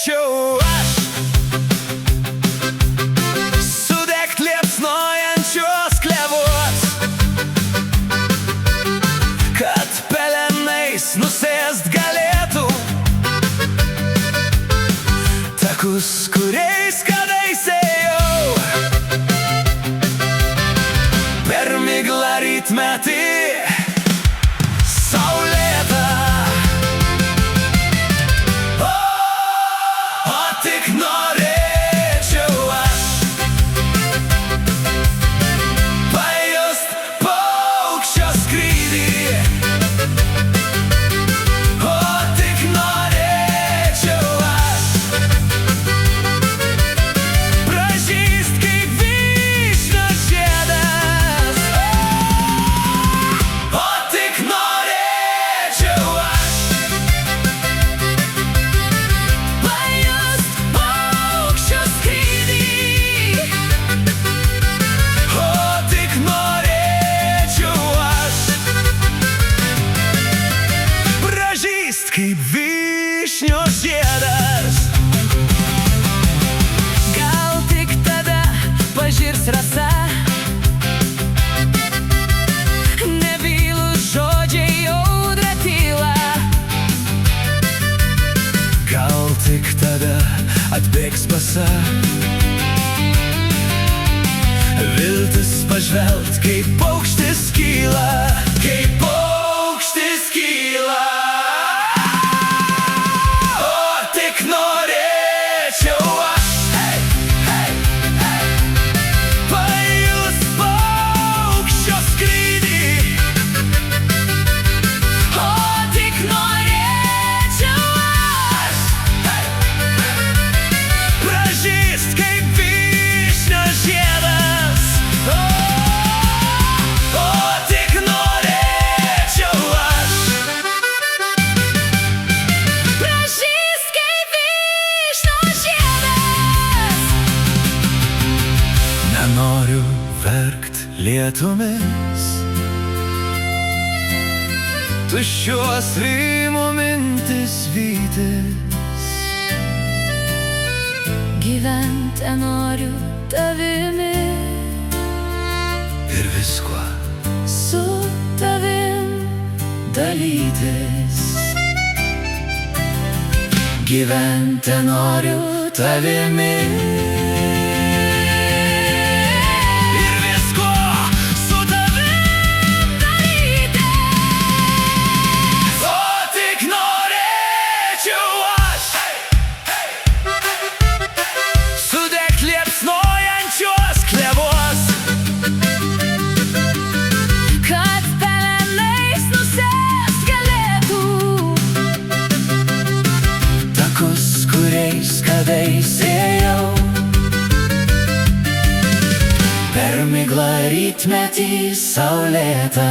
norėčiau aš sudegt liepsnojančios klevos, kad pelenais nusėst galėtų takus, kuriais kadaise ėjau. Per miglą rytmetį saulėta, o tik norėčiau aš pajust paukščio skrydį, o tik norėčiau aš pražyst kaip vyšnios žiedas, o tik norėčiau aš pajust paukščio skrydį, o tik norėčiau aš pražyst kaip vyšnios žiedas. Gal tik tada pažirs rasa, nebylūs žodžiai, audra tyla. Gal tik tada atbėgs basa viltis pažvelgt, kaip paukštis kyla, kaip paukštis kyla. O tik norėčiau aš pajust paukščio skrydį, O tik norėčiau aš pražyst kaip vyšnios žiedas, o tik norėčiau aš pražyst kaip vyšnios žiedas. nenoriu verkt lietumis, tuščios rymų mintis vytis. Gyvent noriu tavimi, Ir viskuo su tavim dalytis. Gyventi noriu tavimi ir viskuo su tavim dalytis. o tik norėčiau aš sudegt liepsnojančios klevos, Kad pelenais nusėst galėtų takus, kuriais kadais ėjau. Per miglą rytmetį saulėtą.